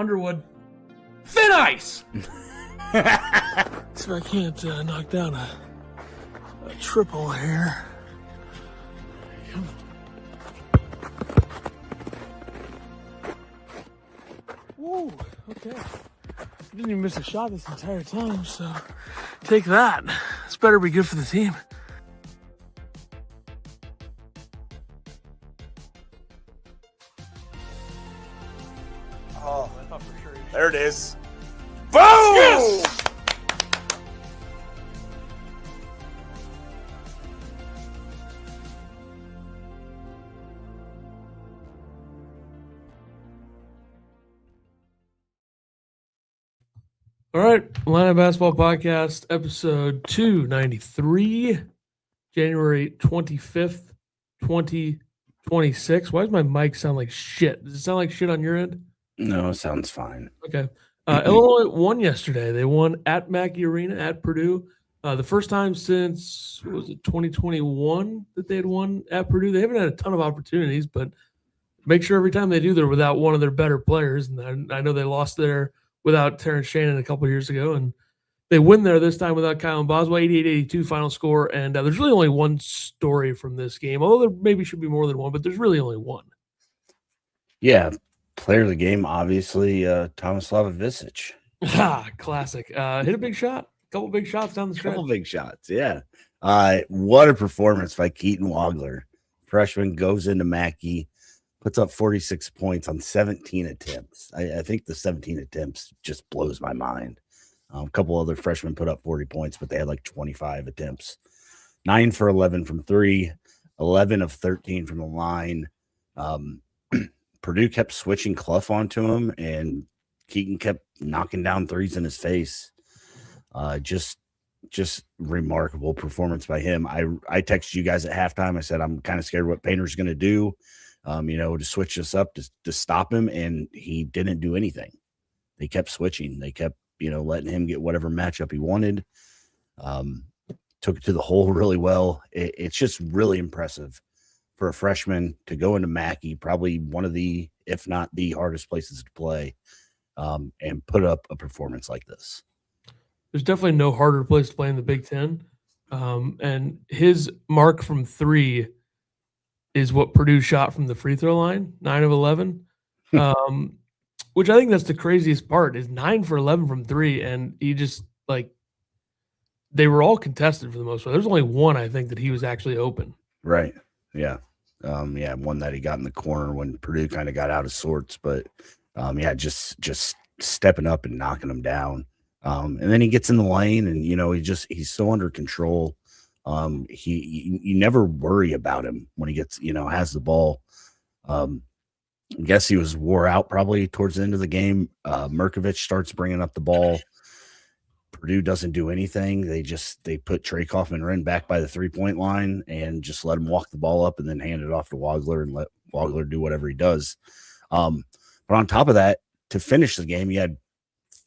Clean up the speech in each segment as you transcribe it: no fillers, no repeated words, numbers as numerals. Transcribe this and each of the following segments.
Underwood. Thin ice! So I can't knock down a triple here. Woo, okay. Didn't even miss a shot this entire time, so take that. This better be good for the team. Oh, I thought for sure. there it is. Boom! Yes! All right, Illini Basketball Podcast, episode 293, January 25th, 2026. Why does my mic sound like shit? Does it sound like shit on your end? No, sounds fine. Okay. Illinois won yesterday. They won at Mackey Arena at Purdue. The first time since, what was it, 2021 that they had won at Purdue. They haven't had a ton of opportunities, but make sure every time they do, they're without one of their better players. And I know they lost there without Terrence Shannon a couple of years ago, and they win there this time without Kylan Boswell, 88-82 final score. And there's really only one story from this game, although there maybe should be more than one, but there's really only one. Yeah, player of the game, obviously, Tomislav Visic. Classic. Hit a big shot. A couple big shots down the stretch. Couple big shots, yeah. What a performance by Keaton Wagler. Freshman goes into Mackey, puts up 46 points on 17 attempts. I think the 17 attempts just blows my mind. A couple other freshmen put up 40 points, but they had like 25 attempts. 9 for 11 from 3, 11 of 13 from the line. Purdue kept switching Clough onto him, and Keaton kept knocking down threes in his face. Just remarkable performance by him. I texted you guys at halftime. I said, I'm kind of scared what Painter's going to do. To switch this up to stop him, and he didn't do anything. They kept switching. They kept, letting him get whatever matchup he wanted. Took it to the hole really well. It's just really impressive for a freshman to go into Mackey, probably one of the, if not the hardest places to play, and put up a performance like this. There's definitely no harder place to play in the Big Ten. And his mark from 3 is what Purdue shot from the free throw line, 9 of 11, which I think that's the craziest part is 9 for 11 from 3. And he just they were all contested for the most part. There's only one, I think, that he was actually open. Right. Yeah. One that he got in the corner when Purdue kind of got out of sorts, but just stepping up and knocking him down. And then he gets in the lane and, he's so under control. You never worry about him when he gets, has the ball. I guess he was wore out probably towards the end of the game. Merkovich starts bringing up the ball. Purdue doesn't do anything. They put Trey Kaufman-Renn back by the 3-point line and just let him walk the ball up and then hand it off to Wagler and let Wagler do whatever he does. But on top of that, to finish the game, you had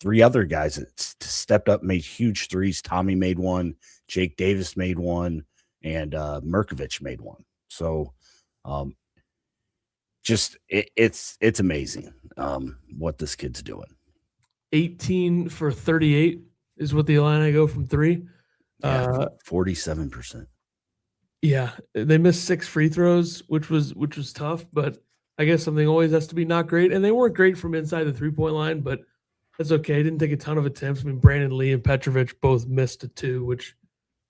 3 other guys that stepped up, made huge threes. Tommy made one, Jake Davis made one, and Merkovich made one. So it's amazing what this kid's doing. 18 for 38 is what the Illini go from 3. 47%. Yeah, they missed 6 free throws, which was tough, but I guess something always has to be not great. And they weren't great from inside the 3-point line, but that's okay. Didn't take a ton of attempts. I mean, Brandon Lee and Petrovic both missed a 2, which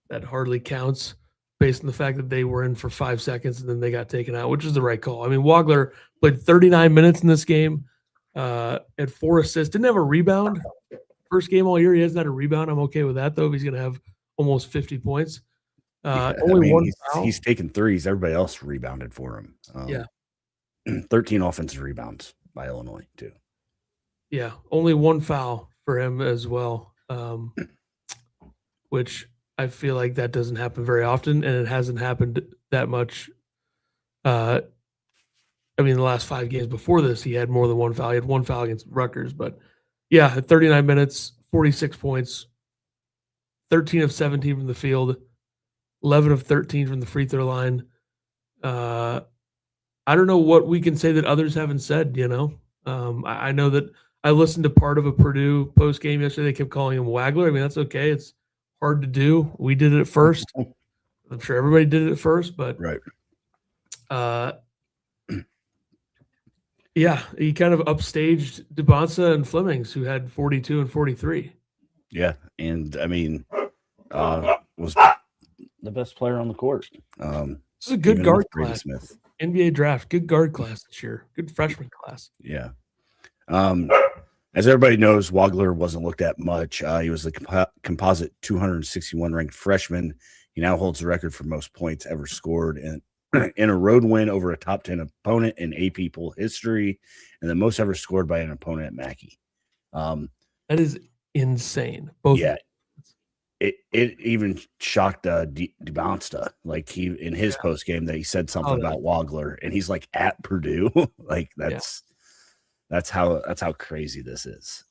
that hardly counts based on the fact that they were in for 5 seconds and then they got taken out, which is the right call. I mean, Wagler played 39 minutes in this game, had 4 assists, didn't have a rebound. First game all year, he hasn't had a rebound. I'm okay with that, though, if he's going to have almost 50 points. One foul. He's taking threes. Everybody else rebounded for him. 13 offensive rebounds by Illinois, too. Yeah, only 1 foul for him as well, which I feel like that doesn't happen very often, and it hasn't happened that much. The last 5 games before this, he had more than 1 foul. He had 1 foul against Rutgers, but yeah, at 39 minutes, 46 points, 13 of 17 from the field, 11 of 13 from the free throw line. I don't know what we can say that others haven't said, I know that I listened to part of a Purdue post game yesterday. They kept calling him Wagler. I mean, that's okay. It's hard to do. We did it at first. I'm sure everybody did it at first, but Right. Yeah, he kind of upstaged DeBonsa and Flemings, who had 42 and 43. Yeah, and I mean, was the best player on the court. This is a good guard class. Smith. NBA draft, good guard class this year. Good freshman class. Yeah. As everybody knows, Wagler wasn't looked at much. He was the composite 261 ranked freshman. He now holds the record for most points ever scored in a road win over a top 10 opponent in AP poll history, and the most ever scored by an opponent at Mackey. That is insane. Both. Yeah. It even shocked DeBonsta, like he in his post game that he said something about Wagler, and he's like at Purdue. Like that's how crazy this is.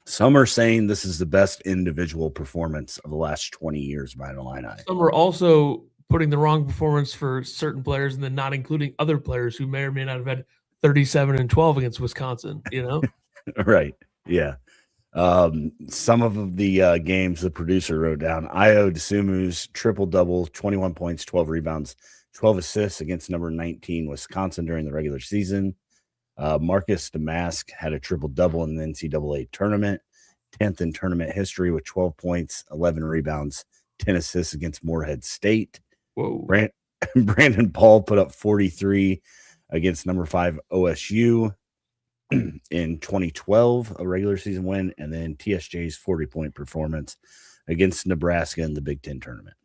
Some are saying this is the best individual performance of the last 20 years by an Illini. Some are also putting the wrong performance for certain players and then not including other players who may or may not have had 37 and 12 against Wisconsin, you know? Right. Yeah. Some of the games the producer wrote down: Io DeSumu's triple-double, 21 points, 12 rebounds, 12 assists against number 19 Wisconsin during the regular season. Marcus Damask had a triple-double in the NCAA tournament, 10th in tournament history with 12 points, 11 rebounds, 10 assists against Morehead State. Whoa. Brandon Paul put up 43 against number 5 OSU in 2012, a regular season win, and then TSJ's 40-point performance against Nebraska in the Big Ten tournament.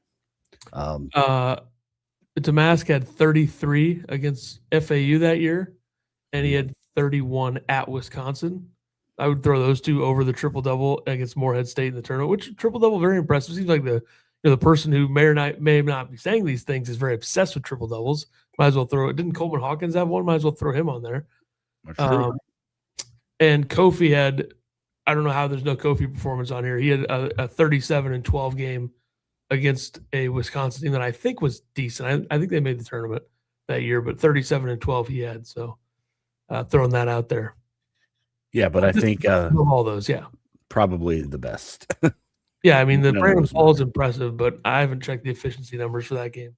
Damask had 33 against FAU that year, and he had 31 at Wisconsin. I would throw those two over the triple-double against Morehead State in the tournament, which triple-double, very impressive. Seems like the person who may not be saying these things is very obsessed with triple-doubles. Might as well throw it. Didn't Coleman Hawkins have one? Might as well throw him on there. And Kofi had, I don't know how there's no Kofi performance on here. He had a 37 and 12 game against a Wisconsin team that I think was decent. I think they made the tournament that year, but 37 and 12 he had. So throwing that out there. Yeah, but I think all those, yeah, probably the best. Yeah, I mean the Brandon Paul is impressive, but I haven't checked the efficiency numbers for that game.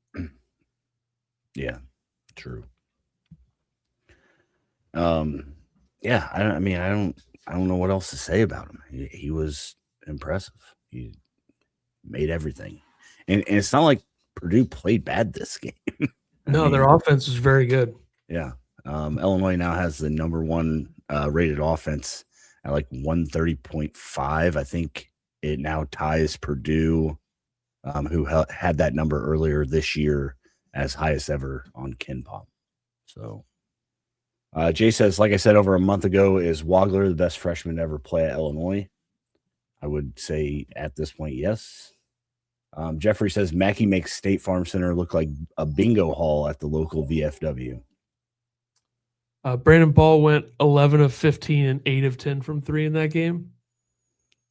Yeah, true. Yeah, I don't know what else to say about him. He was impressive. He made everything, and it's not like Purdue played bad this game. No, their offense was very good. Yeah, Illinois now has the number one rated offense at like 130.5. I think it now ties Purdue, who had that number earlier this year, as highest ever on KenPom. So. Jay says, like I said over a month ago, is Wagler the best freshman to ever play at Illinois? I would say at this point, yes. Jeffrey says, Mackey makes State Farm Center look like a bingo hall at the local VFW. Brandon Paul went 11 of 15 and 8 of 10 from 3 in that game.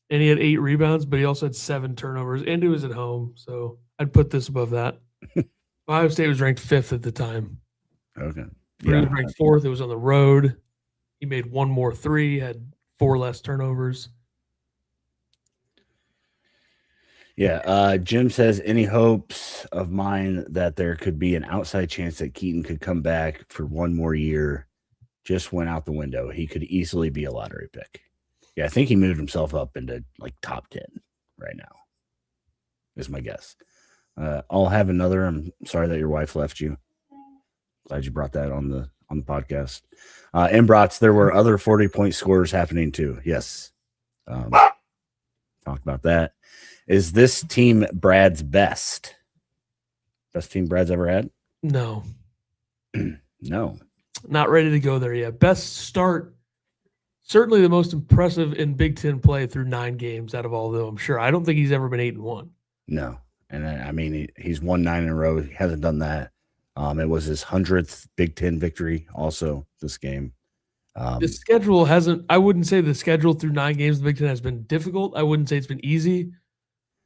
And he had 8 rebounds, but he also had 7 turnovers, and he was at home. So I'd put this above that. Ohio State was ranked 5th at the time. Okay. Purdue was ranked 4th. It was on the road. He made 1 more 3, had 4 less turnovers. Yeah. Jim says, any hopes of mine that there could be an outside chance that Keaton could come back for 1 more year just went out the window. He could easily be a lottery pick. Yeah, I think he moved himself up into like top 10 right now, is my guess. I'll have another. I'm sorry that your wife left you. Glad you brought that on the podcast. Embrats, there were other 40-point scorers happening too. Yes. Talked about that. Is this team Brad's best? Best team Brad's ever had? No. No. Not ready to go there yet. Best start. Certainly the most impressive in Big Ten play through 9 games out of all of them, I'm sure. I don't think he's ever been 8-1. No. And I mean, he's won 9 in a row. He hasn't done that. It was his 100th Big Ten victory also this game. The schedule hasn't – I wouldn't say the schedule through 9 games in the Big Ten has been difficult. I wouldn't say it's been easy.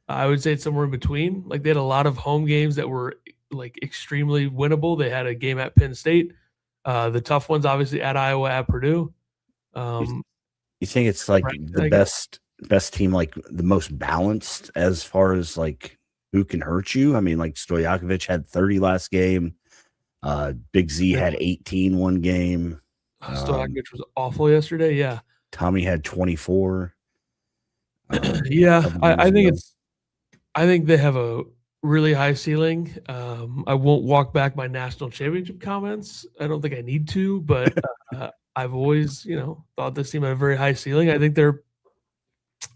I would say it's somewhere in between. Like they had a lot of home games that were like extremely winnable. They had a game at Penn State. The tough ones, obviously, at Iowa, at Purdue. You think it's like Right, the best team, like the most balanced as far as like who can hurt you? I mean, like Stojakovic had 30 last game. Big Z Yeah. had 18 one game. Stojakovic was awful yesterday. Yeah. Tommy had 24. Yeah. couple games I think ago. I think they have a really high ceiling. I won't walk back my national championship comments. I don't think I need to, but I've always, thought this team had a very high ceiling.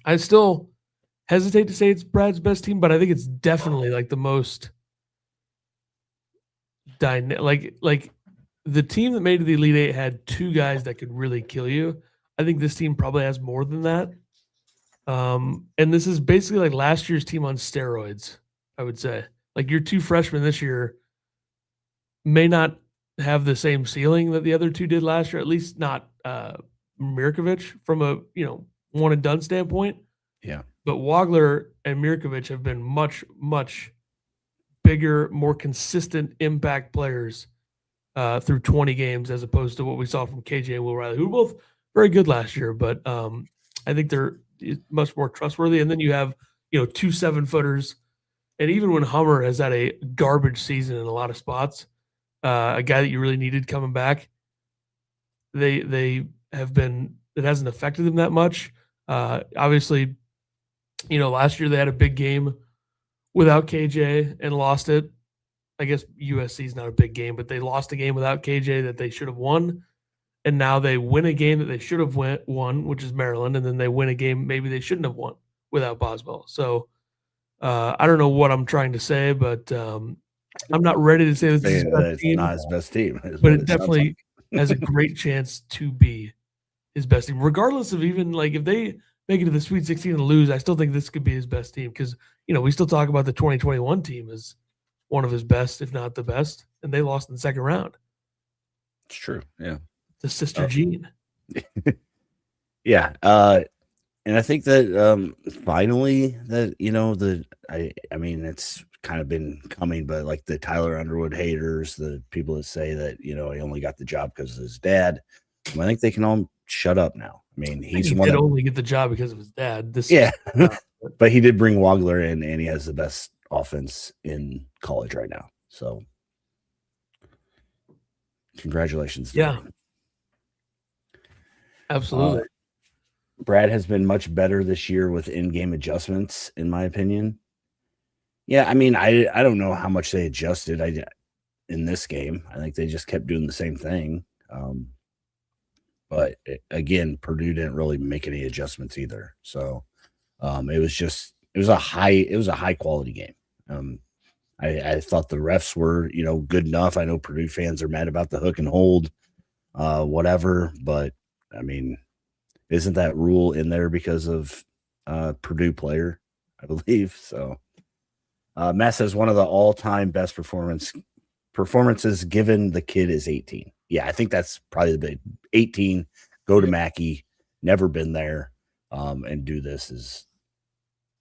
I still hesitate to say it's Brad's best team, but I think it's definitely like the most like the team that made the Elite Eight had two guys that could really kill you. I think this team probably has more than that. And this is basically like last year's team on steroids, I would say. Like your two freshmen this year may not have the same ceiling that the other two did last year, at least not Mirkovic from a, one and done standpoint. Yeah. But Wagler and Mirkovic have been much, much bigger, more consistent impact players through 20 games as opposed to what we saw from KJ and Will Riley, who were both very good last year. But I think they're much more trustworthy. And then you have, 2 7-footers. And even when Hummer has had a garbage season in a lot of spots, a guy that you really needed coming back, they have been, it hasn't affected them that much. Obviously, last year they had a big game without KJ and lost it. I guess USC is not a big game, but they lost a game without KJ that they should have won. And now they win a game that they should have won, which is Maryland, and then they win a game maybe they shouldn't have won without Boswell. So I don't know what I'm trying to say, but I'm not ready to say this is his best team. Not his best team, but it definitely has a great chance to be his best team, regardless of even like if they make it to the Sweet 16 and lose. I still think this could be his best team because we still talk about the 2021 team as one of his best, if not the best, and they lost in the second round. It's true, yeah. The sister Jean. Yeah, and I think that finally that I mean it's kind of been coming, but like the Tyler Underwood haters, the people that say that he only got the job because of his dad, I think they can all shut up now. I mean, he did only get the job because of his dad. But he did bring Wagler in, and he has the best offense in college right now. So, congratulations! Yeah, absolutely. Brad has been much better this year with in-game adjustments, in my opinion. Yeah, I mean, I don't know how much they adjusted in this game. I think they just kept doing the same thing. But again, Purdue didn't really make any adjustments either. So it was a high quality game. I thought the refs were, good enough. I know Purdue fans are mad about the hook and hold, whatever, but I mean, isn't that rule in there because of Purdue player, I believe? So Matt says one of the all-time best performances given the kid is 18. Yeah, I think that's probably the big 18. Go to Mackey, never been there, and do this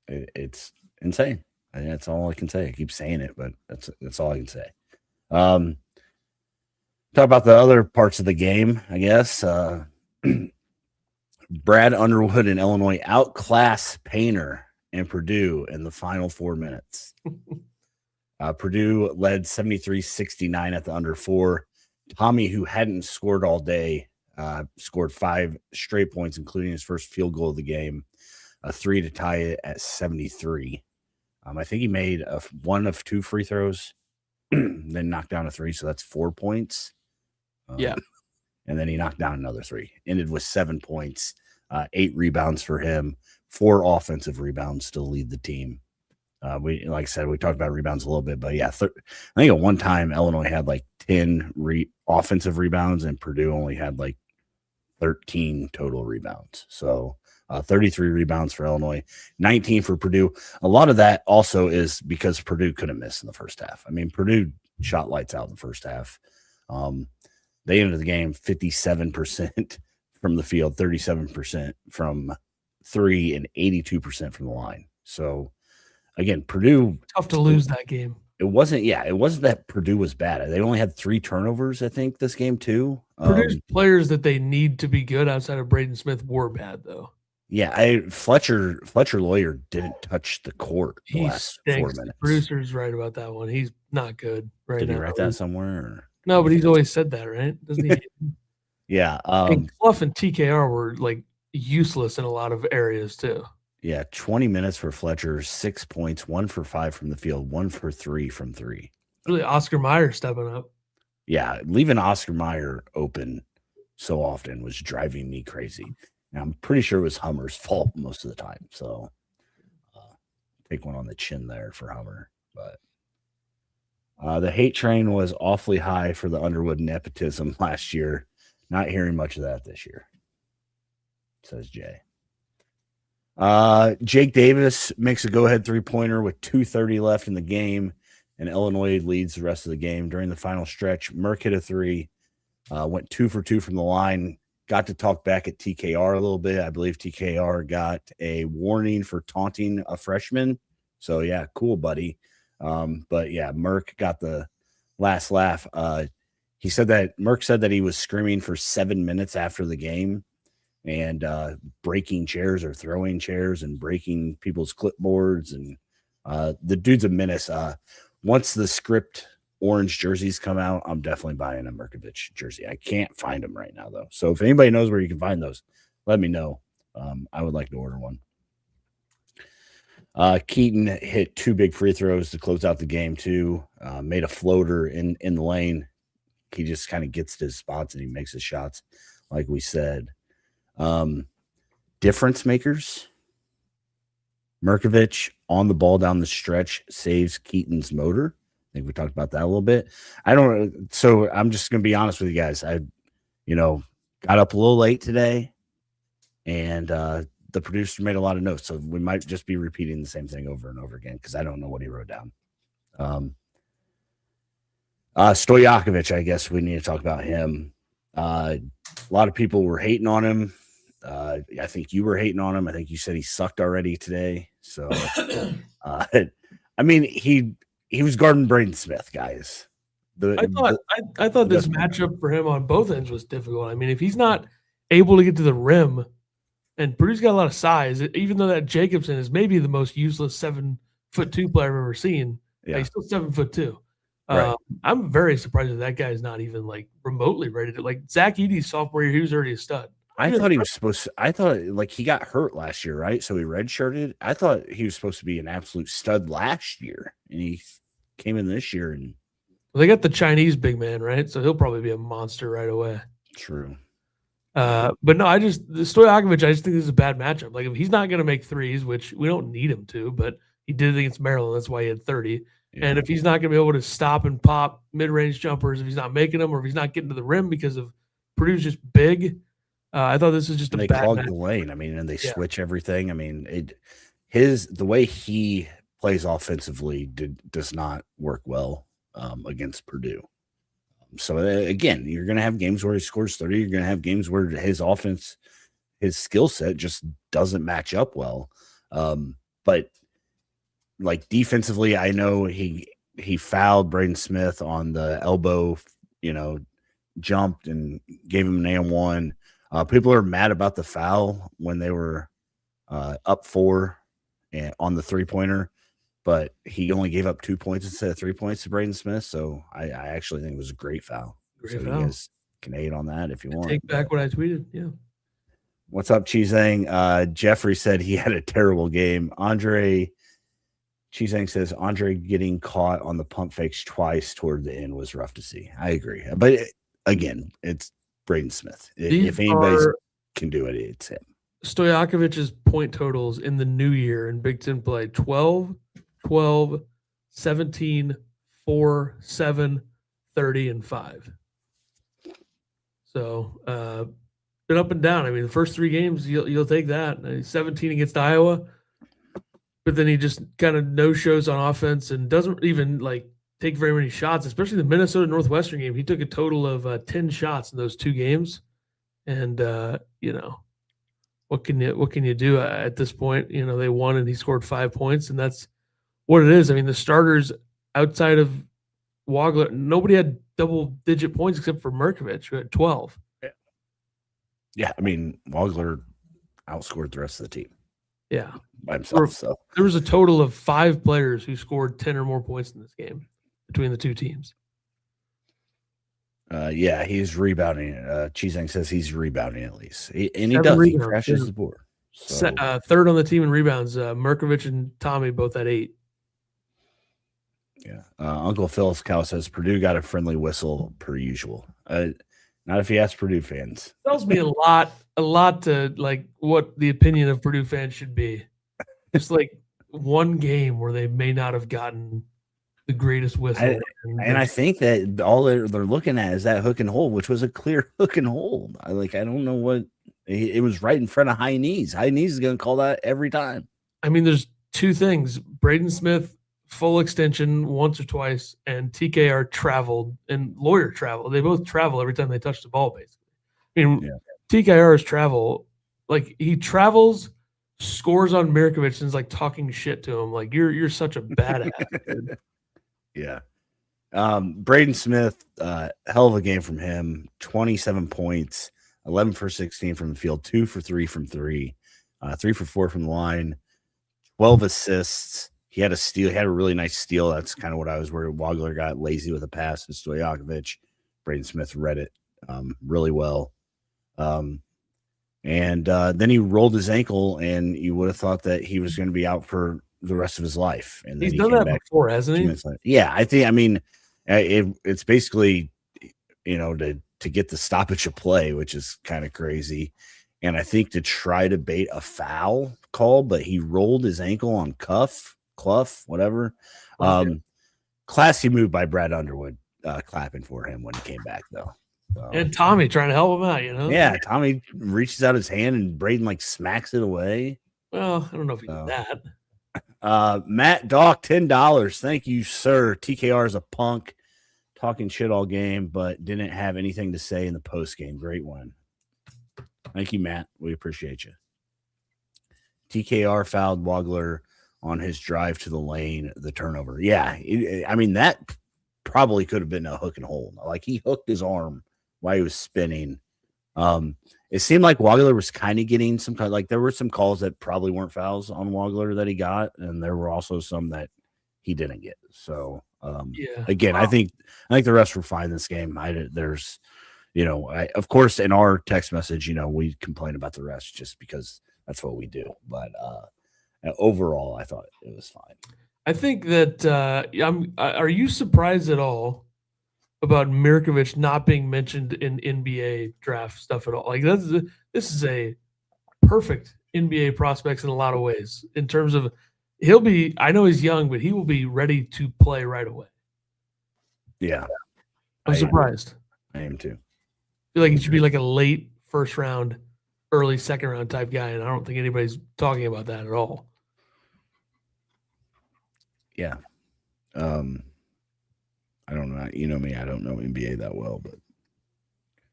it's insane. I think that's all I can say. I keep saying it, but that's all I can say. Talk about the other parts of the game, I guess. Brad Underwood and Illinois outclass Painter and Purdue in the final 4 minutes. Purdue led 73-69 at the under 4. Tommy, who hadn't scored all day, scored 5 straight points, including his first field goal of the game, a 3 to tie it at 73. I think he made one of 2 free throws, then knocked down a 3, so that's 4 points. Yeah. And then he knocked down another 3. Ended with 7 points, 8 rebounds for him, 4 offensive rebounds to lead the team. Like I said, we talked about rebounds a little bit, but yeah, I think at one time Illinois had like 10 offensive rebounds and Purdue only had like 13 total rebounds. So 33 rebounds for Illinois, 19 for Purdue. A lot of that also is because Purdue couldn't miss in the first half. I mean, Purdue shot lights out in the first half. They ended the game 57% from the field, 37% from 3, and 82% from the line. So, again, Purdue tough to lose that game. it wasn't that Purdue was bad. They only had 3 turnovers, I think, this game too. Purdue's players that they need to be good outside of Braden Smith were bad though. Yeah, Fletcher Lawyer didn't touch the court the He last 4 stinks. The minutes. producer's right about that one. He's not good right Did now. he write that somewhere? Or? No, but he's always said that, right? Doesn't he? Yeah. And Clough and TKR were like useless in a lot of areas too. Yeah, 20 minutes for Fletcher, 6 points, 1 for 5 from the field, 1 for 3 from 3. Really, Oscar Meyer stepping up. Yeah, leaving Oscar Meyer open so often was driving me crazy. And I'm pretty sure it was Hummer's fault most of the time. So take one on the chin there for Hummer. But the hate train was awfully high for the Underwood nepotism last year. Not hearing much of that this year, says Jay. Jake Davis makes a go-ahead 3-pointer with 2:30 left in the game, and Illinois leads the rest of the game. During the final stretch, Merck hit a 3, went 2 for 2 from the line, got to talk back at TKR a little bit. I believe TKR got a warning for taunting a freshman. So, yeah, cool, buddy. But, yeah, Merck got the last laugh. Merck said that he was screaming for 7 minutes after the game, and breaking chairs or throwing chairs and breaking people's clipboards. And the dude's a menace. Once the script orange jerseys come out, I'm definitely buying a Merkovich jersey. I can't find them right now, though. So if anybody knows where you can find those, let me know. I would like to order one. Keaton hit 2 big free throws to close out the game, too. Made a floater in the lane. He just kind of gets to his spots and he makes his shots, like we said. Difference makers. Merkovich on the ball down the stretch saves Keaton's motor. I think we talked about that a little bit. So I'm just going to be honest with you guys. I got up a little late today, and the producer made a lot of notes. So we might just be repeating the same thing over and over again because I don't know what he wrote down. Stojakovic, I guess we need to talk about him. A lot of people were hating on him. I think you were hating on him. I think you said he sucked already today. So, I mean, he was guarding Braden Smith, guys. I thought this matchup for him on both ends was difficult. I mean, if he's not able to get to the rim, and Purdue's got a lot of size, even though that Jacobson is maybe the most useless 7'2" player I've ever seen. Yeah. He's still 7'2". Right. I'm very surprised that guy is not even like remotely ready to like Zach Edey's sophomore year. He was already a stud. I thought he was supposed to. I thought like he got hurt last year, right? So he redshirted. I thought he was supposed to be an absolute stud last year, and he came in this year. And they got the Chinese big man, right? So he'll probably be a monster right away. True. But no, the Stojakovic, I just think this is a bad matchup. Like if he's not going to make threes, which we don't need him to, but he did it against Maryland. That's why he had 30. Yeah. And if he's not going to be able to stop and pop mid-range jumpers, if he's not making them, or if he's not getting to the rim because of Purdue's just big. I thought this was just a bad clog the lane. I mean, and they switch everything. I mean, the way he plays offensively does not work well against Purdue. So again, you're going to have games where he scores 30. You're going to have games where his offense, his skill set just doesn't match up well. But like defensively, I know he fouled Braden Smith on the elbow, jumped and gave him an and-1. People are mad about the foul when they were up 4 and on the 3-pointer, but he only gave up 2 points instead of 3 points to Braden Smith. So I actually think it was a great foul. You guys can hate on that if you want. Take back what I tweeted. Yeah. What's up, Cheesang? Jeffrey said he had a terrible game. Cheesang says Andre getting caught on the pump fakes twice toward the end was rough to see. I agree. But again, it's Braden Smith. If anybody can do it, it's him. Stojakovic's point totals in the new year in Big Ten play 12, 12, 17, 4, 7, 30, and 5. So been up and down. I mean, the first 3 games, you'll take that. 17 against Iowa, but then he just kind of no-shows on offense and doesn't even take very many shots, especially the Minnesota Northwestern game. He took a total of 10 shots in those 2 games. And, what can you do at this point? They won and he scored 5 points, and that's what it is. I mean, the starters, outside of Wagler, nobody had double-digit points except for Mirkovic, who had 12. Yeah, I mean, Wagler outscored the rest of the team. Yeah. By himself. So there was a total of 5 players who scored 10 or more points in this game between the two teams. Yeah, he's rebounding. Cheesang says he's rebounding at least. He does. Rebounds, He crashes the board. So. Third on the team in rebounds. Mirkovic and Tommy both at 8. Yeah. Uncle Phil's cow says Purdue got a friendly whistle per usual. Not if you ask Purdue fans. Tells me a lot to like what the opinion of Purdue fans should be. Just like one game where they may not have gotten the greatest whistle. And I think that all they're looking at is that hook and hold, which was a clear hook and hold. I don't know what it was right in front of High Knees. High Knees is going to call that every time. I mean, there's 2 things. Braden Smith, full extension once or twice, and TKR traveled and Lawyer traveled. They both travel every time they touch the ball, basically. I mean, TKR's travel, like he travels, scores on Mirkovic, and is like talking shit to him. Like, you're such a badass, dude. Yeah. Braden Smith, hell of a game from him. 27 points, 11 for 16 from the field, 2 for 3 from 3, 3 for 4 from the line, 12 assists. He had a steal. He had a really nice steal. That's kind of what I was worried. Wagler got lazy with a pass to Stojakovic. Braden Smith read it really well. And then he rolled his ankle, and you would have thought that he was going to be out for the rest of his life. And then he's done that before, hasn't he? Yeah, I mean, it's basically, to get the stoppage of play, which is kind of crazy. And I think to try to bait a foul call, but he rolled his ankle on Clough, whatever. Classy move by Brad Underwood, clapping for him when he came back, though. So, and Tommy trying to help him out, Yeah, Tommy reaches out his hand and Braden smacks it away. Well, I don't know if he did that. Matt Dock, $10. Thank you, sir. TKR is a punk, talking shit all game, but didn't have anything to say in the post game. Great one. Thank you, Matt. We appreciate you. TKR fouled Wagler on his drive to the lane, the turnover. Yeah, I mean, that probably could have been a hook and hold. Like, he hooked his arm while he was spinning. It seemed like Wagler was kind of getting some kind, like there were some calls that probably weren't fouls on Wagler that he got, and there were also some that he didn't get. So again, I think the refs were fine this game. Of course, in our text message, we complain about the refs just because that's what we do. But overall, I thought it was fine. I think that are you surprised at all about Mirkovic not being mentioned in NBA draft stuff at all? Like, this is a perfect NBA prospects in a lot of ways. In terms of I know he's young, but he will be ready to play right away. Yeah, I'm surprised. I am too. I feel like he should be like a late first round, early second round type guy, and I don't think anybody's talking about that at all. Yeah. I don't know. You know me, I don't know NBA that well, but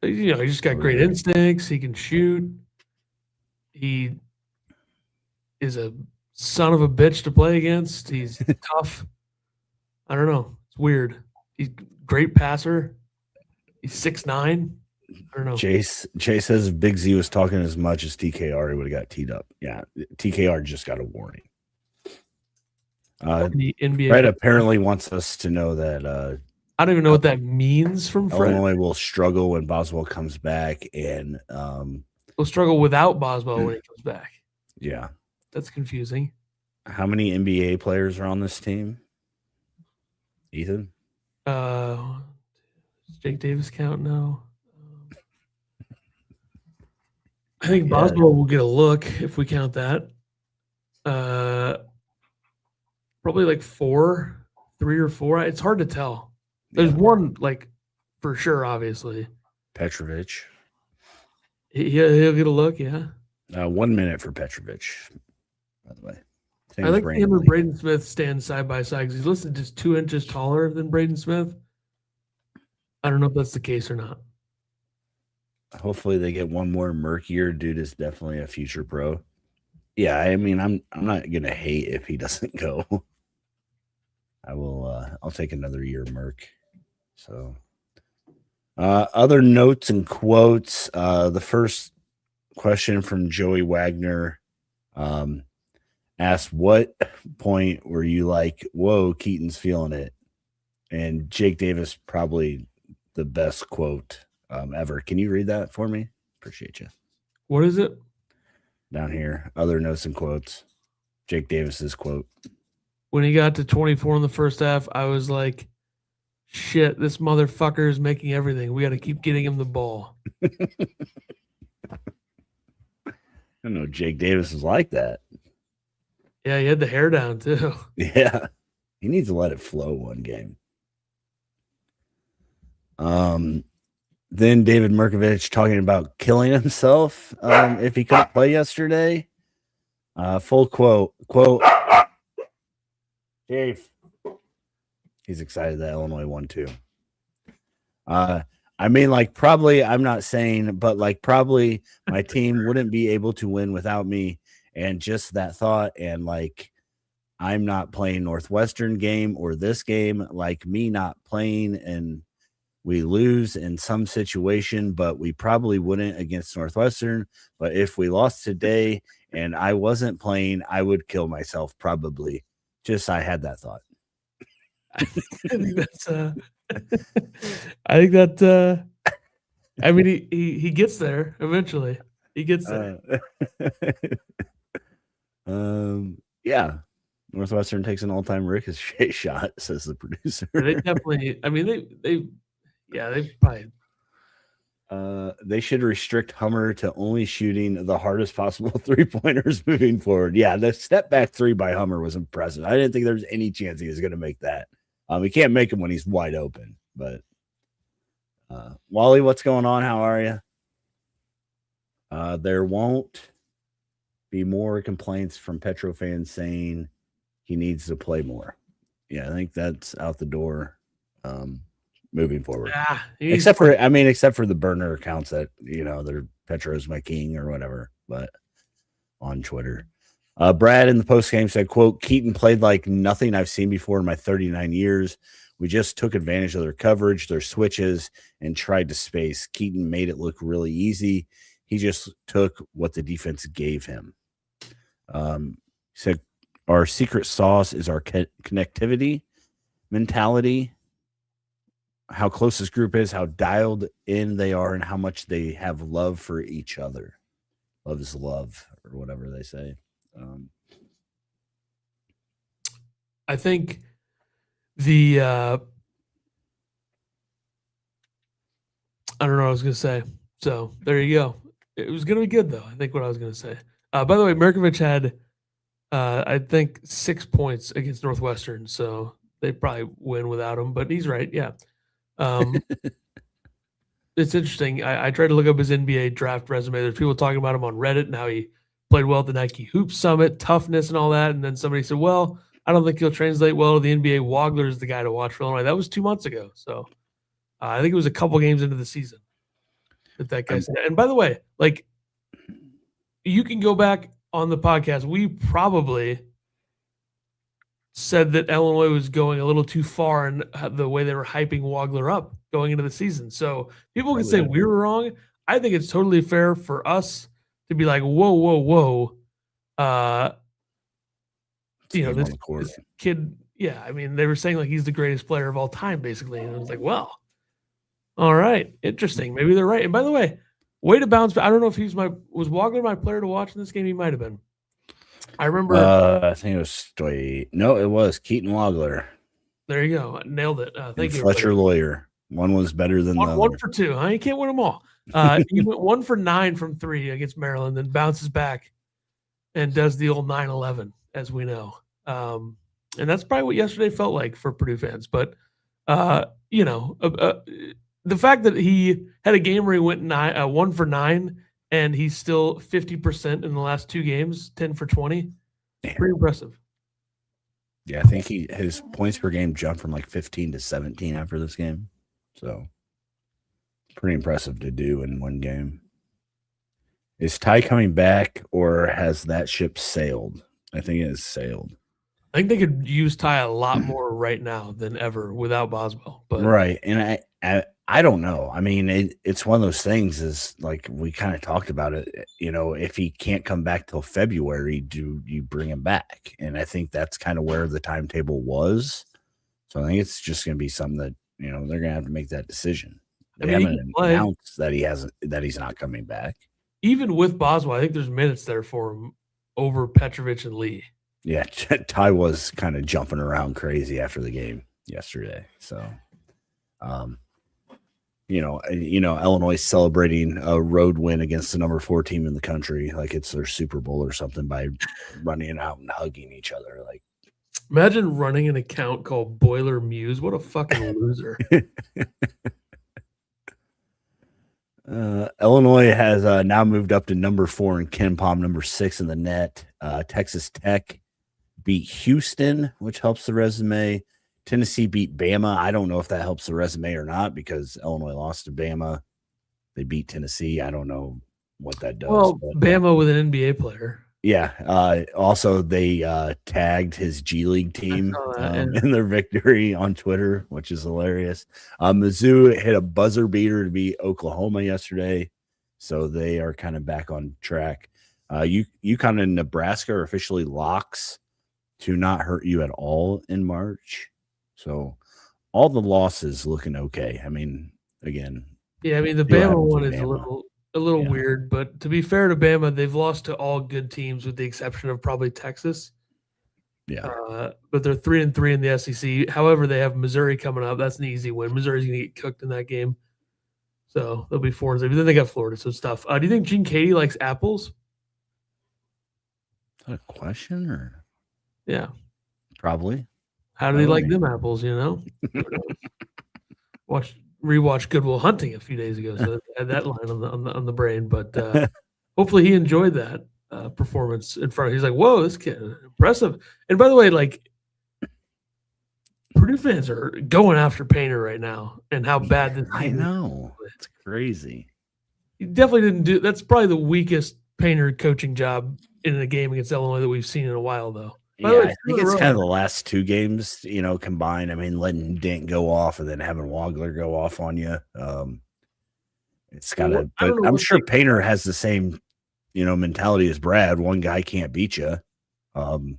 he just got great instincts. He can shoot. He is a son of a bitch to play against. He's tough. I don't know. It's weird. He's a great passer. He's 6'9". I don't know. Chase says if Big Z was talking as much as TKR, he would have got teed up. Yeah, TKR just got a warning. The NBA Fred apparently wants us to know that I don't even know what that means from Fred. Illinois will struggle when Boswell comes back, and will struggle without Boswell when he comes back. Yeah, that's confusing. How many NBA players are on this team? Ethan? Does Jake Davis count now? I think Boswell will get a look if we count that. Probably like 3 or 4. It's hard to tell. There's one, like, for sure, obviously. Petrovic. He'll get a look, yeah. 1 minute for Petrovic, by the way. I think him and Braden Smith stand side by side because he's listed just 2 inches taller than Braden Smith. I don't know if that's the case or not. Hopefully they get one more murkier. Dude is definitely a future pro. Yeah, I mean, I'm not gonna hate if he doesn't go. I'll take another year, Merc. So, other notes and quotes. The first question from Joey Wagner asked, "What point were you like, whoa, Keaton's feeling it?" And Jake Davis, probably the best quote ever. Can you read that for me? Appreciate you. What is it? Down here, other notes and quotes. Jake Davis's quote. When he got to 24 in the first half, I was like, shit, this motherfucker is making everything. We got to keep getting him the ball. I don't know. Jake Davis is like that. Yeah, he had the hair down too. Yeah. He needs to let it flow one game. Then David Merkovich talking about killing himself if he couldn't play yesterday. Full quote. Chief. He's excited that Illinois won too. I mean, like, probably, I'm not saying, but like, probably my team wouldn't be able to win without me. And just that thought, and like, I'm not playing Northwestern game or this game, like me not playing and we lose in some situation, but we probably wouldn't against Northwestern. But if we lost today and I wasn't playing, I would kill myself probably. Just I had that thought. I think that's I think that I mean he gets there eventually. He gets there. Yeah. Northwestern takes an all-time ricochet shot, says the producer. They definitely, I mean, they probably they should restrict Hummer to only shooting the hardest possible three-pointers moving forward. Yeah, the step back three by Hummer was impressive. I didn't think there was any chance he was going to make that. He can't make him when he's wide open. But Wally, what's going on? How are you? There won't be more complaints from Petro fans saying he needs to play more. Yeah, I think that's out the door. Moving forward, except for the burner accounts that, you know, they're Petro's my king or whatever, but on Twitter. Brad in the post game said, quote, Keaton played like nothing I've seen before in my 39 years. We just took advantage of their coverage, their switches, and tried to space. Keaton made it look really easy. He just took what the defense gave him. He said, our secret sauce is our connectivity, mentality, how close this group is, how dialed in they are, and how much they have love for each other. Love is love, or whatever they say. I think the I don't know what I was going to say. So there you go. It was going to be good, though. I think what I was going to say. By the way, Merkovich had, I think, 6 points against Northwestern, so they probably win without him. But he's right, yeah. It's interesting. I tried to look up his NBA draft resume. There's people talking about him on Reddit and how he played well at the Nike Hoop Summit, toughness and all that. And then somebody said, well, I don't think he'll translate well to the NBA. Wagler is the guy to watch for Illinois. That was 2 months ago. So I think it was a couple games into the season that guy said. And by the way, like, you can go back on the podcast. We probably said that Illinois was going a little too far in the way they were hyping Wagler up going into the season. So people can say we were wrong. I think it's totally fair for us to be like, whoa. This kid, yeah, I mean, they were saying like he's the greatest player of all time, basically. And I was like, well, all right, interesting. Maybe they're right. And by the way, way to bounce back. I don't know if was Wagler my player to watch in this game? He might have been. I remember. I think it was No, it was Keaton Wagler. There you go. Nailed it. Thank you. Fletcher Lawyer. One was better than the other. 1 for 2. Huh? You can't win them all. He went 1 for 9 from 3 against Maryland, then bounces back and does the old 9-11, as we know. And that's probably what yesterday felt like for Purdue fans. But, the fact that he had a game where he went 1 for 9 and he's still 50% in the last 2 games, 10 for 20, pretty impressive. Yeah, I think his points per game jumped from like 15 to 17 after this game. So pretty impressive to do in one game. Is Ty coming back or has that ship sailed? I think it has sailed. I think they could use Ty a lot more right now than ever without Boswell. But Right. And I don't know. I mean, it's one of those things is like we kind of talked about it. If he can't come back till February, do you bring him back? And I think that's kind of where the timetable was. So I think it's just going to be something that, they're going to have to make that decision. They I mean, he haven't can play. announced that he's not coming back. Even with Boswell, I think there's minutes there for him over Petrovic and Lee. Yeah, Ty was kind of jumping around crazy after the game yesterday. So, Illinois celebrating a road win against the number 4 team in the country, like it's their Super Bowl or something, by running out and hugging each other. Like, imagine running an account called Boiler Muse. What a fucking loser. Illinois has now moved up to number 4 in KenPom, number 6 in the net. Texas Tech beat Houston, which helps the resume. Tennessee beat Bama. I don't know if that helps the resume or not because Illinois lost to Bama. They beat Tennessee. I don't know what that does. Well, Bama with an NBA player. Yeah. Also, they tagged his G League team in their victory on Twitter, which is hilarious. Mizzou hit a buzzer beater to beat Oklahoma yesterday, so they are kind of back on track. UConn and Nebraska are officially locks to not hurt you at all in March. So all the losses looking okay. I mean, again. Yeah, I mean, the Bama one is a little weird, but to be fair to Bama, they've lost to all good teams with the exception of probably Texas. Yeah. But they're 3-3 in the SEC. However, they have Missouri coming up. That's an easy win. Missouri's going to get cooked in that game. So they'll be 4-3. But then they got Florida, so it's tough. Do you think Gene Katie likes apples? Is that a question or? Yeah. Probably. How do they like them apples, Rewatched Good Will Hunting a few days ago, so I had that line on the brain. But hopefully he enjoyed that performance in front of. He's like, "Whoa, this kid impressive!" And by the way, like Purdue fans are going after Painter right now, and how bad this. I know it's crazy. He definitely didn't do. That's probably the weakest Painter coaching job in a game against Illinois that we've seen in a while, though. Yeah, I think it's kind of the last 2 games, combined. I mean, letting Dent go off and then having Wagler go off on you. It's got to, but I'm sure Painter has the same, mentality as Brad. One guy can't beat you. And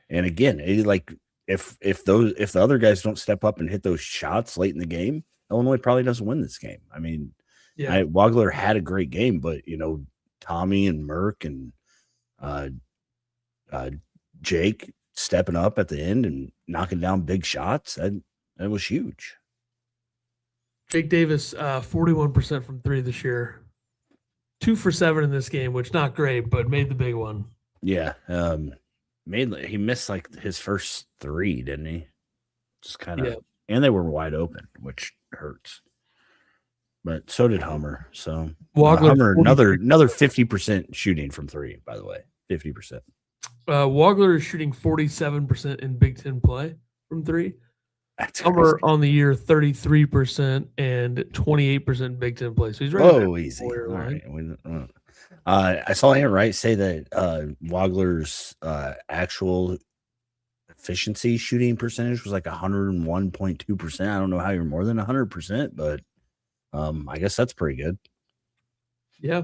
again, if the other guys don't step up and hit those shots late in the game, Illinois probably doesn't win this game. I mean, Wagler had a great game, but Tommy and Merck and Jake stepping up at the end and knocking down big shots. That was huge. Jake Davis, 41% from 3 this year. 2 for 7 in this game, which not great, but made the big one. Yeah. He missed like his first 3, didn't he? Just kind of, and they were wide open, which hurts. But so did Hummer. So Hummer, another 50% shooting from 3, by the way. 50%. Wagler is shooting 47% in Big Ten play from 3. That's Hummer on the year 33% and 28% Big Ten play. So he's right. Easy. All right. I saw Aaron Wright say that Wagler's actual efficiency shooting percentage was like 101.2%. I don't know how you're more than 100%, but I guess that's pretty good. Yeah.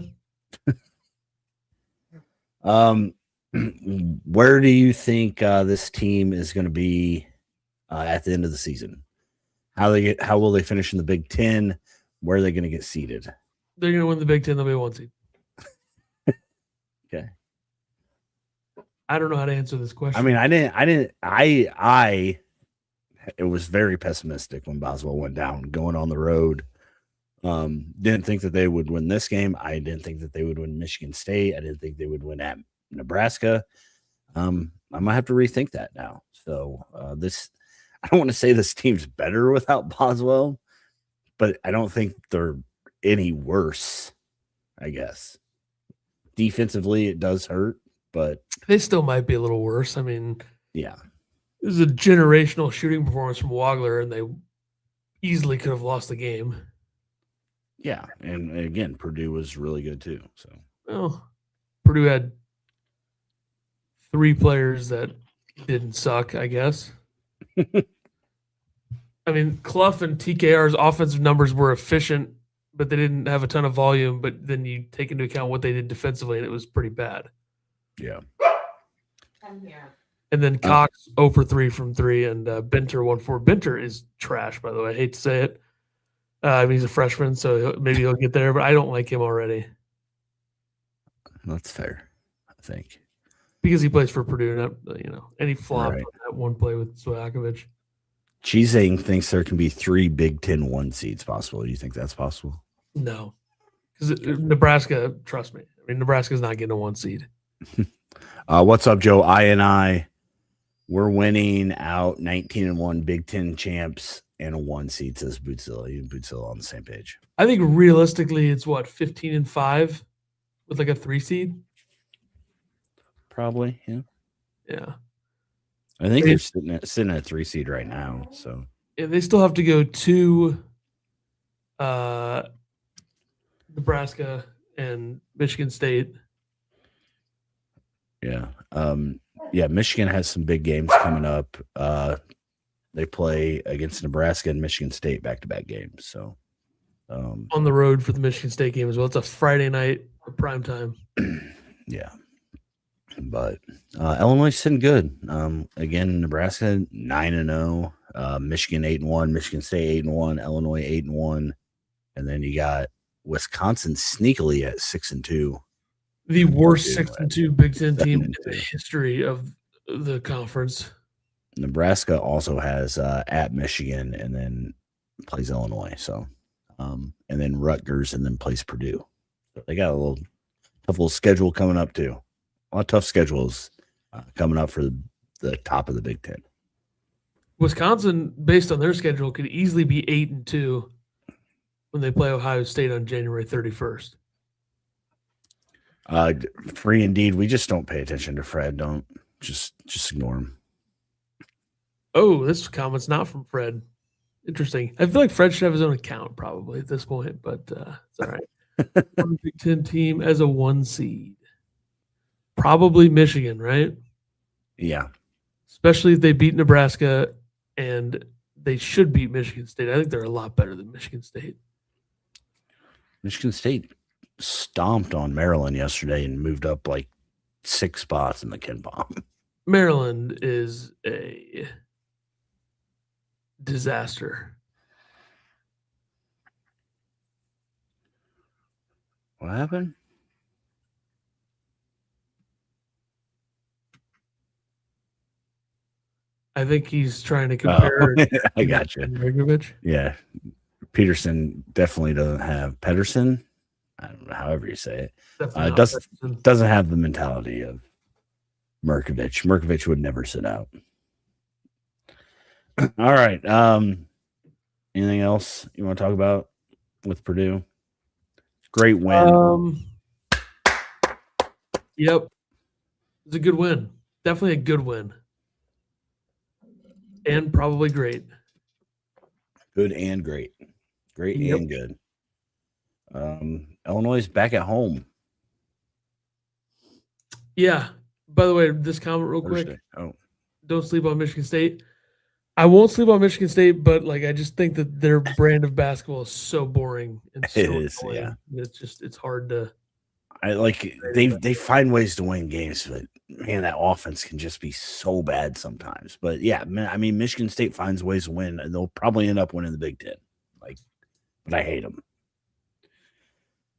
Where do you think this team is going to be at the end of the season? How will they finish in the Big Ten? Where are they going to get seeded? They're going to win the Big Ten. They'll be 1 seed. Okay. I don't know how to answer this question. I mean, it was very pessimistic when Boswell went down going on the road. Didn't think that they would win this game. I didn't think that they would win Michigan State. I didn't think they would win at Nebraska. I might have to rethink that now. So I don't want to say this team's better without Boswell, but I don't think they're any worse, I guess. Defensively, it does hurt, but they still might be a little worse. I mean, yeah, it was a generational shooting performance from Wagler, and they easily could have lost the game. Yeah, and again, Purdue was really good too. So, well, Purdue had 3 players that didn't suck, I guess. I mean, Clough and TKR's offensive numbers were efficient, but they didn't have a ton of volume. But then you take into account what they did defensively, and it was pretty bad. Yeah. I'm here. And then Cox 0 for 3 from 3, and Benter 1-4. Benter is trash, by the way. I hate to say it. I mean, he's a freshman, so maybe he'll get there, but I don't like him already. That's fair, I think. Because he plays for Purdue, not, and he flopped Right. on that one play with Stojakovic. Cheesing thinks there can be 3 Big Ten 1 seeds possible. Do you think that's possible? No. Because Nebraska, trust me. I mean, Nebraska's not getting a 1 seed. What's up, Joe? I we're winning out 19-1 Big Ten champs and a 1 seed, says Bootzilla. You and Bootzilla on the same page. I think realistically it's 15-5 with like a 3 seed. Probably, yeah. Yeah. I think they're sitting at a 3 seed right now. So They still have to go to Nebraska and Michigan State. yeah. Michigan has some big games coming up. They play against Nebraska and Michigan State back-to-back games. So On the road for the Michigan State game as well. It's a Friday night prime time. yeah. But Illinois sitting good. Again, Nebraska 9-0, Michigan 8-1, Michigan State 8-1, Illinois 8-1, and then you got Wisconsin sneakily at 6-2. The worst 6-2 Big Ten team in 7-2. the history of the conference. Nebraska also has at Michigan and then plays Illinois. So, and then Rutgers and then plays Purdue. So they got a tough little schedule coming up too. A lot of tough schedules coming up for the top of the Big Ten. Wisconsin, based on their schedule, could easily be 8-2 when they play Ohio State on January 31st. Free indeed. We just don't pay attention to Fred. Don't just ignore him. Oh, this comment's not from Fred. Interesting. I feel like Fred should have his own account probably at this point, but it's all right. One Big Ten team as a 1 seed. Probably Michigan, right? Yeah. Especially if they beat Nebraska, and they should beat Michigan State. I think they're a lot better than Michigan State. Michigan State stomped on Maryland yesterday and moved up like 6 spots in the Ken Palm. Maryland is a disaster. What happened? I think he's trying to compare. I got you. Peterson. Yeah. Peterson definitely doesn't have Pedersen. I don't know, however you say it. Doesn't have the mentality of Merkovich. Merkovich would never sit out. All right. Anything else you want to talk about with Purdue? Great win. Yep. It's a good win. Definitely a good win. And probably great. Good and great. Great Yep. and good. Illinois is back at home. Yeah. By the way, this comment real quick. Thursday. Oh, Don't sleep on Michigan State. I won't sleep on Michigan State, but I just think that their brand of basketball is so boring and so It is, annoying. yeah. It's hard to. I like they find ways to win games, but man, that offense can just be so bad sometimes. But yeah, I mean, Michigan State finds ways to win, and they'll probably end up winning the Big Ten. But I hate them.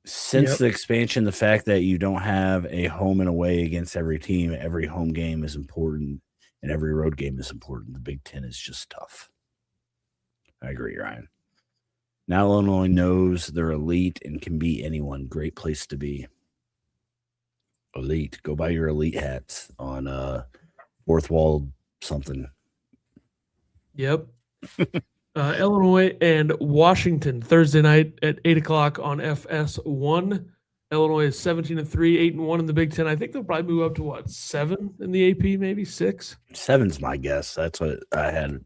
Since the expansion, the fact that you don't have a home and away against every team, every home game is important, and every road game is important. The Big Ten is just tough. I agree, Ryan. Now Illinois knows they're elite and can beat anyone. Great place to be. Elite. Go buy your elite hats on Fourth Wall something. Yep. Illinois and Washington Thursday night at 8:00 on FS1. Illinois is 17-3, 8-1 in the Big Ten. I think they'll probably move up to 7 in the AP, maybe 6. 7's my guess. That's what I had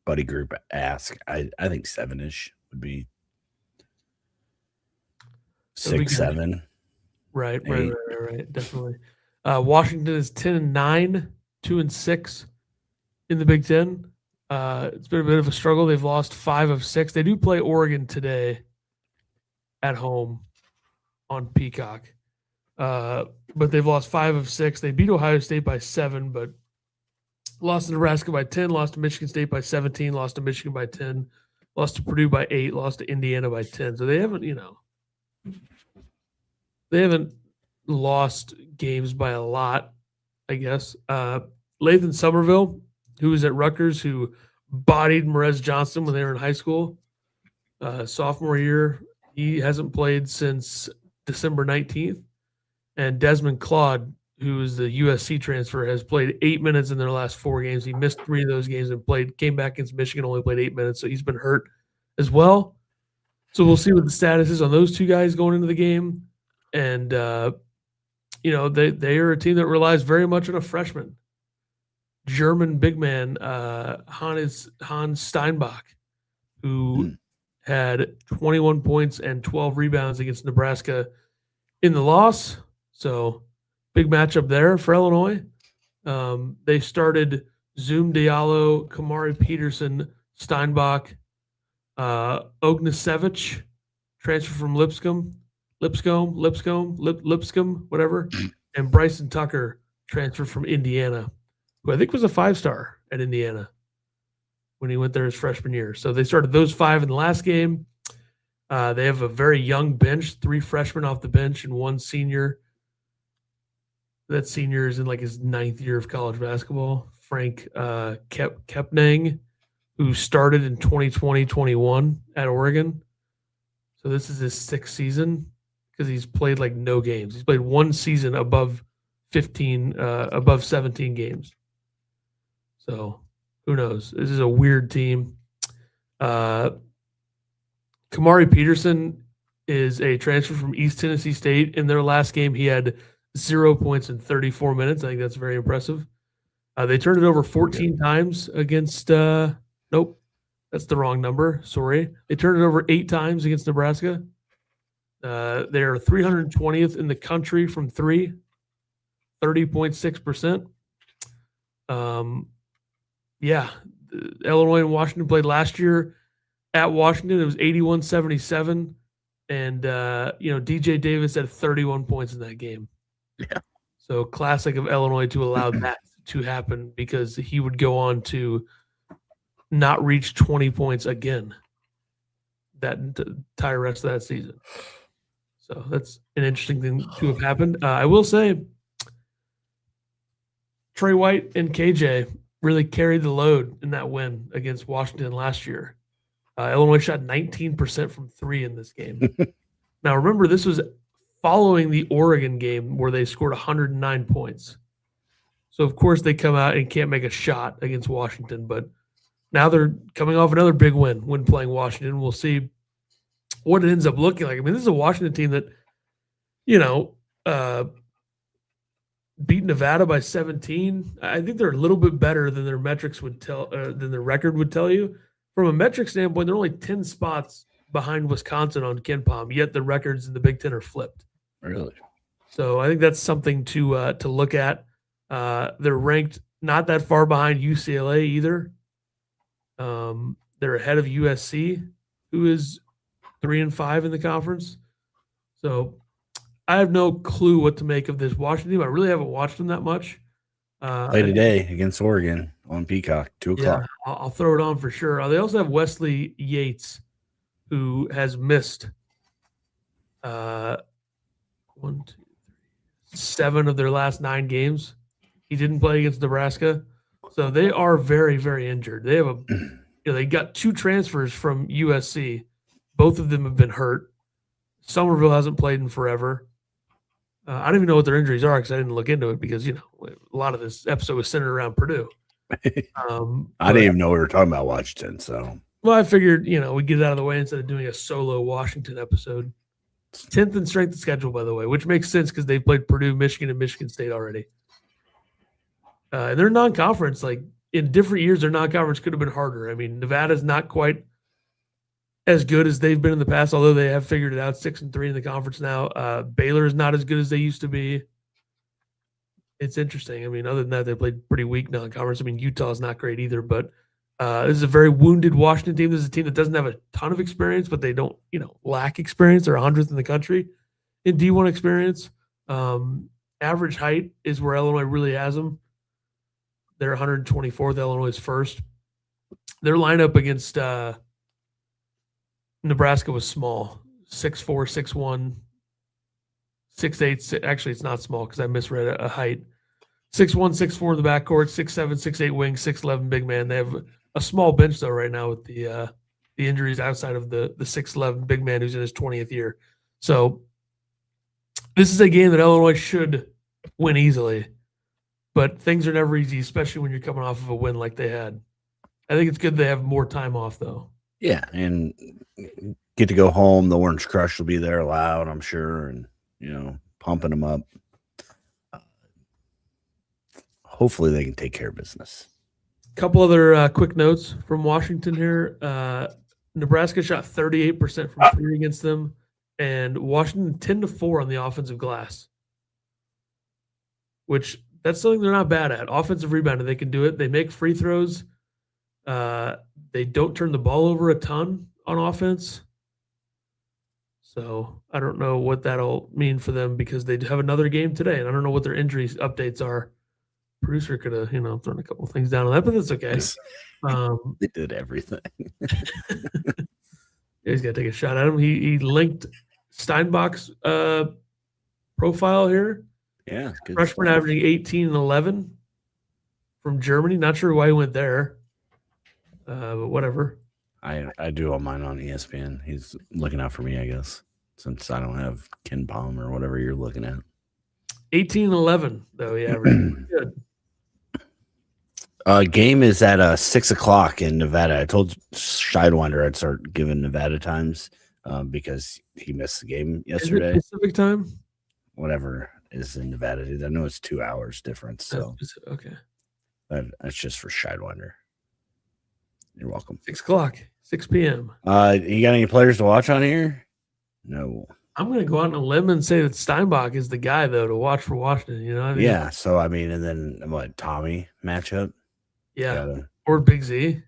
buddy group ask. I think 7-ish would be That'd be 6, good. 7. Right. Definitely. Washington is 10-9, 2-6 in the Big Ten. It's been a bit of a struggle. They've lost 5 of 6. They do play Oregon today at home on Peacock. But they've lost 5 of 6. They beat Ohio State by 7, but lost to Nebraska by 10, lost to Michigan State by 17, lost to Michigan by 10, lost to Purdue by 8, lost to Indiana by 10. So they haven't, they haven't lost games by a lot, I guess. Lathan Somerville, who was at Rutgers, who bodied Merez Johnson when they were in high school, sophomore year. He hasn't played since December 19th. And Desmond Claude, who is the USC transfer, has played 8 minutes in their last 4 games. He missed 3 of those games and came back against Michigan, only played 8 minutes. So he's been hurt as well. So we'll see what the status is on those 2 guys going into the game. And, they are a team that relies very much on a freshman. German big man, Hans Steinbach, who had 21 points and 12 rebounds against Nebraska in the loss. So big matchup there for Illinois. They started Zoom Diallo, Kamari Peterson, Steinbach, Ognisevich, transfer from Lipscomb, whatever, and Bryson Tucker, transfer from Indiana, who I think was a 5-star at Indiana when he went there his freshman year. So they started those 5 in the last game. They have a very young bench, 3 freshmen off the bench and 1 senior. That senior is in like his 9th year of college basketball. Frank Kepnang, who started in 2020-21 at Oregon. So this is his 6th season because he's played like no games. He's played 1 season above 17 games. So who knows? This is a weird team. Kamari Peterson is a transfer from East Tennessee State. In their last game, he had 0 points in 34 minutes. I think that's very impressive. They turned it over 14 times against nope, that's the wrong number. Sorry. They turned it over 8 times against Nebraska. They're 320th in the country from 3, 30.6%. Illinois and Washington played last year at Washington. It was 81-77. And, DJ Davis had 31 points in that game. Yeah. So classic of Illinois to allow that to happen because he would go on to not reach 20 points again that entire rest of that season. So that's an interesting thing to have happened. I will say Trey White and KJ really carried the load in that win against Washington last year. Illinois shot 19% from 3 in this game. Now, remember, this was following the Oregon game where they scored 109 points. So, of course, they come out and can't make a shot against Washington. But now they're coming off another big win when playing Washington. We'll see what it ends up looking like. I mean, this is a Washington team that, beat Nevada by 17. I think they're a little bit better than their metrics would tell, than their record would tell you. From a metric standpoint, they're only 10 spots behind Wisconsin on KenPom, yet the records in the Big Ten are flipped. Really? So I think that's something to look at. They're ranked not that far behind UCLA either. They're ahead of USC, who is 3-5 in the conference. So I have no clue what to make of this Washington team. I really haven't watched them that much. Play today against Oregon on Peacock, 2:00. Yeah, I'll throw it on for sure. They also have Wesley Yates, who has missed 7 of their last 9 games. He didn't play against Nebraska, so they are very, very injured. They have they got 2 transfers from USC. Both of them have been hurt. Somerville hasn't played in forever. I don't even know what their injuries are because I didn't look into it because, a lot of this episode was centered around Purdue. I didn't even know we were talking about Washington. So, well, I figured, we'd get it out of the way instead of doing a solo Washington episode. 10th in strength of schedule, by the way, which makes sense because they've played Purdue, Michigan, and Michigan State already. And they're non-conference. Like, in different years, their non-conference could have been harder. I mean, Nevada's not quite as good as they've been in the past, although they have figured it out, 6-3 in the conference now. Baylor is not as good as they used to be. It's interesting. I mean, other than that, they played pretty weak non-conference. I mean, Utah's not great either, but this is a very wounded Washington team. This is a team that doesn't have a ton of experience, but they don't, lack experience. They're 100th in the country in D1 experience. Average height is where Illinois really has them. They're 124th. Illinois is first. Their lineup against Nebraska was small. 6'4", 6'1", 6'8". Actually, it's not small because I misread a height. 6'1", 6'4" in the backcourt, 6'7", 6'8" wing, 6'11" big man. They have a small bench though right now with the injuries outside of the 6'11" big man who's in his 20th year. So this is a game that Illinois should win easily, but things are never easy, especially when you're coming off of a win like they had. I think it's good they have more time off though. Yeah, and get to go home. The Orange Crush will be there loud, I'm sure, and pumping them up. Hopefully they can take care of business. A couple other quick notes from Washington here. Nebraska shot 38% from three against them, and Washington 10-4 on the offensive glass, which that's something they're not bad at. Offensive rebounding, they can do it. They make free throws. They don't turn the ball over a ton on offense. So I don't know what that'll mean for them because they have another game today, and I don't know what their injury updates are. Producer could have, thrown a couple things down on that, but that's okay. They did everything. He's got to take a shot at him. He linked Steinbach's profile here. Yeah, good freshman stuff. averaging 18 and 11 from Germany. Not sure why he went there, but whatever. I do all mine on ESPN. He's looking out for me, I guess, since I don't have Ken Palm or whatever you're looking at. 18 and 11, though. He averaged good. Game is at 6:00 in Nevada. I told Scheidwander I'd start giving Nevada times because he missed the game yesterday. Is it Pacific time? Whatever is in Nevada. I know it's 2 hours difference. So okay. That's just for Scheidwander. You're welcome. 6 o'clock, 6 p.m. You got any players to watch on here? No. I'm going to go out on a limb and say that Steinbach is the guy, though, to watch for Washington. You know what I mean? Yeah. So, and then what, Tommy matchup? Yeah. Or Big Z.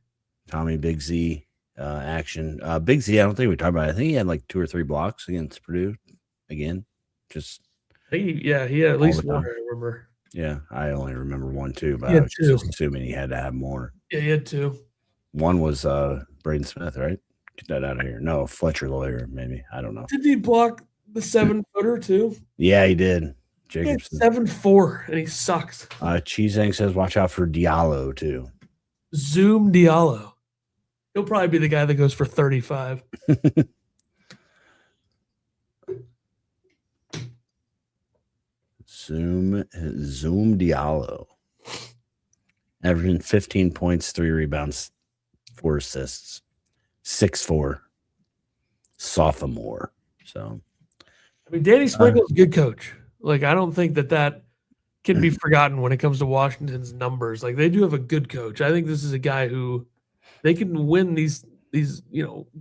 Tommy, Big Z action. Big Z, I don't think we talked about it. I think he had like 2 or 3 blocks against Purdue again. He had at least one, I remember. Yeah. I only remember 1, too, but I was just assuming he had to have more. Yeah, he had 2. One was Braden Smith, right? Get that out of here. No, Fletcher Lawyer, maybe. I don't know. Did he block the 7-footer too? Yeah, he did. Jacobson. 7'4", and he sucks. Cheesang says watch out for Diallo too. Zoom Diallo. He'll probably be the guy that goes for 35. Zoom Diallo. Averaging 15 points, 3 rebounds, 4 assists. 6'4", sophomore. So, I mean, Danny Sprinkle's a good coach. Like, I don't think that can be forgotten when it comes to Washington's numbers. Like, they do have a good coach. I think this is a guy who they can win these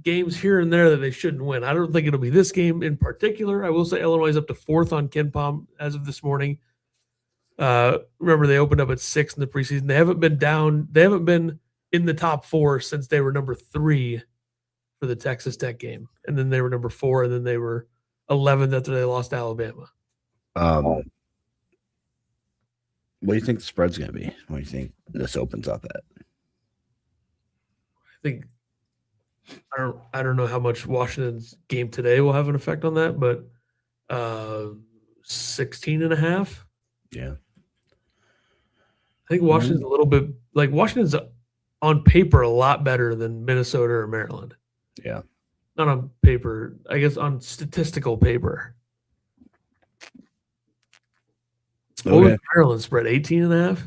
games here and there that they shouldn't win. I don't think it'll be this game in particular. I will say Illinois is up to 4th on Ken Palm as of this morning. Remember, they opened up at 6 in the preseason. They haven't been down. They haven't been in the top 4 since they were number 3 for the Texas Tech game. And then they were number 4, and then they were 11th after they lost to Alabama. What do you think the spread's going to be? What do you think this opens up at? I think I don't know how much Washington's game today will have an effect on that, but 16.5. Yeah. I think Washington's a little bit like Washington's on paper a lot better than Minnesota or Maryland. Yeah. Not on paper, I guess on statistical paper. Okay. What was Maryland spread? 18.5?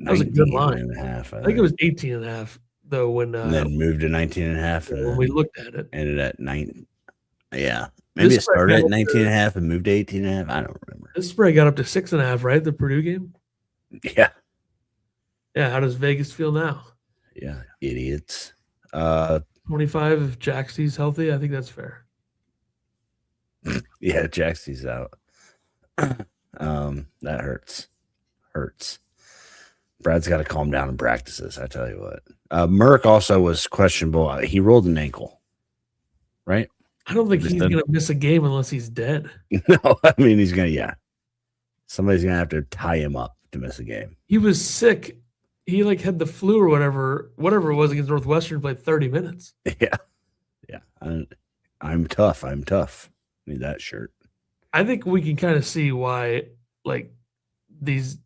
That was a good line. 19.5, I think it was 18.5 though when and then moved to 19.5 when we looked at it. Ended at 9. Yeah. Maybe it started at 19.5 and moved to 18.5. I don't remember. This spread got up to 6.5, right? The Purdue game? Yeah. Yeah, how does Vegas feel now? Yeah, idiots. 25 if Jaxie's healthy. I think that's fair. Yeah, Jaxie's out. That hurts. hurts. Brad's got to calm down in practices. I tell you what. Merck also was questionable. He rolled an ankle, right? I don't think he's going to miss a game unless he's dead. No, I mean, he's going to, yeah. Somebody's going to have to tie him up to miss a game. He was sick. He like had the flu or whatever it was against Northwestern, played 30 minutes. Yeah. Yeah. I'm tough. I need that shirt. I think we can kind of see why like this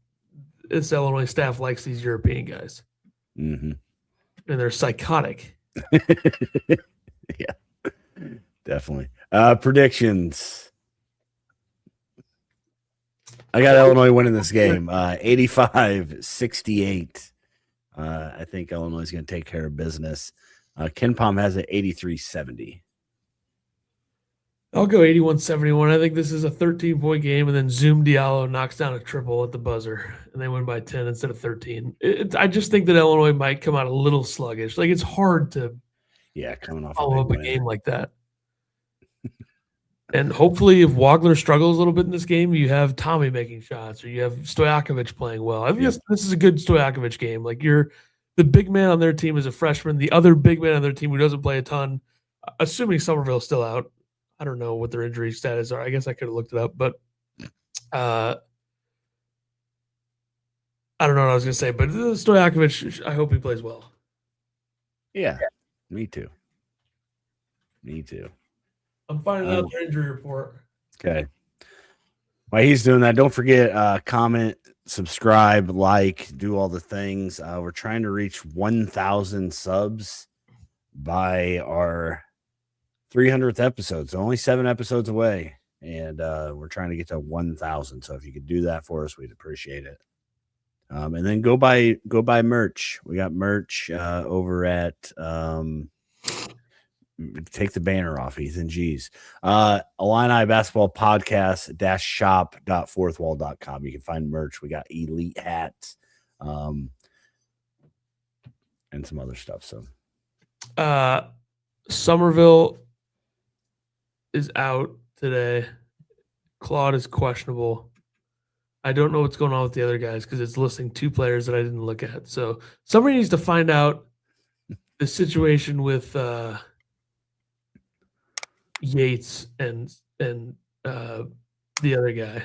Illinois staff likes these European guys. Mm-hmm. And they're psychotic. Yeah, definitely. Predictions. I got Illinois winning this game 85-68. I think Illinois is going to take care of business. Ken Pom has it 83-70. I'll go 81-71. I think this is a 13-point game, and then Zoom Diallo knocks down a triple at the buzzer, and they win by 10 instead of 13. I just think that Illinois might come out a little sluggish. Like, it's hard to coming off follow up a game like that. And hopefully, if Wagler struggles a little bit in this game, you have Tommy making shots, or you have Stojakovic playing well. I think this is a good Stojakovic game. Like, the big man on their team is a freshman. The other big man on their team who doesn't play a ton, assuming Somerville's still out. I don't know what their injury status are. I guess I could have looked it up, but I don't know what I was going to say. But Stojakovic, I hope he plays well. Yeah, me too. I'm finding out their injury report. Okay. While he's doing that, don't forget, comment, subscribe, like, do all the things. We're trying to reach 1,000 subs by our 300th episode. So only 7 episodes away. And we're trying to get to 1,000. So if you could do that for us, we'd appreciate it. And then go buy merch. We got merch over at take the banner off, Ethan. Geez. Illini Basketball Podcast -shop.fourthwall.com. You can find merch. We got elite hats and some other stuff. So Somerville is out today. Claude is questionable. I don't know what's going on with the other guys because it's listing 2 players that I didn't look at. So somebody needs to find out the situation with Yates and the other guy,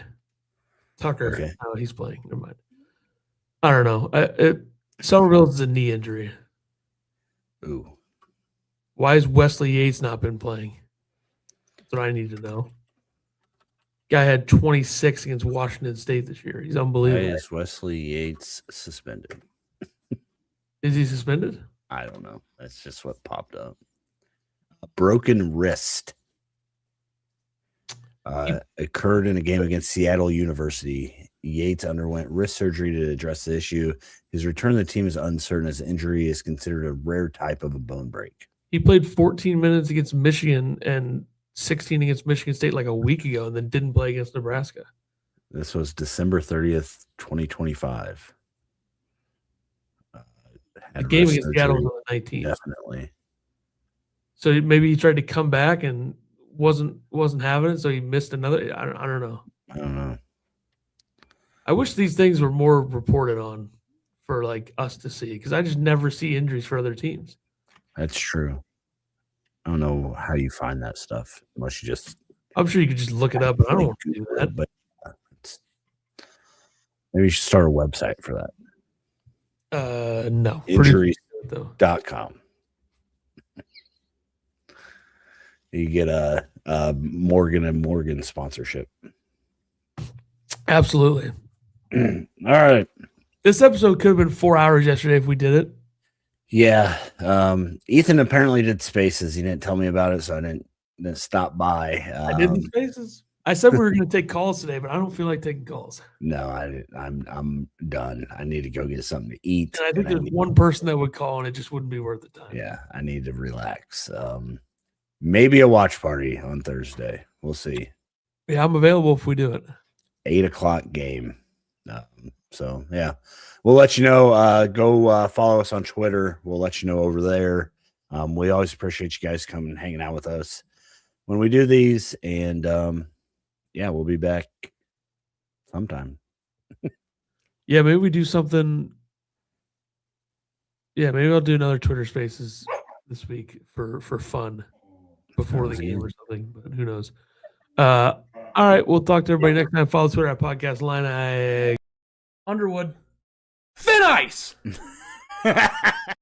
Tucker. Okay. Oh, he's playing. Never mind. I don't know. Somerville is a knee injury. Ooh. Why has Wesley Yates not been playing? That's what I need to know. Guy had 26 against Washington State this year. He's unbelievable. Why is Wesley Yates suspended? Is he suspended? I don't know. That's just what popped up. A broken wrist occurred in a game against Seattle University. Yates underwent wrist surgery to address the issue. His return to the team is uncertain as the injury is considered a rare type of a bone break. He played 14 minutes against Michigan and 16 against Michigan State like a week ago and then didn't play against Nebraska. This was December 30th, 2025. The game against Seattle was on the 19th. Definitely. So maybe he tried to come back and wasn't having it, so he missed another. I don't know. I don't know. I wish these things were more reported on for like us to see because I just never see injuries for other teams. That's true. I don't know how you find that stuff unless you just. I'm sure you could just look it up, but I don't want to do that. But maybe you should start a website for that. No. Injuries.com. You get a Morgan & Morgan sponsorship. Absolutely. All right. This episode could have been 4 hours yesterday if we did it. Yeah. Ethan apparently did spaces. He didn't tell me about it, so I didn't stop by. I did the spaces. I said we were going to take calls today, but I don't feel like taking calls. No, I'm done. I need to go get something to eat. And I think there's one person that would call, and it just wouldn't be worth the time. Yeah, I need to relax. Maybe a watch party on Thursday. We'll see. Yeah, I'm available if we do it. 8:00 game. So yeah, we'll let you know. Go follow us on Twitter. We'll let you know over there. We always appreciate you guys coming and hanging out with us when we do these. And yeah, we'll be back sometime. Yeah, maybe we do something. Yeah, maybe I'll do another Twitter Spaces this week for fun before Sounds the game good. or something. But who knows? All right, we'll talk to everybody next time. Follow Twitter at Podcast Line. Underwood. Thin ice.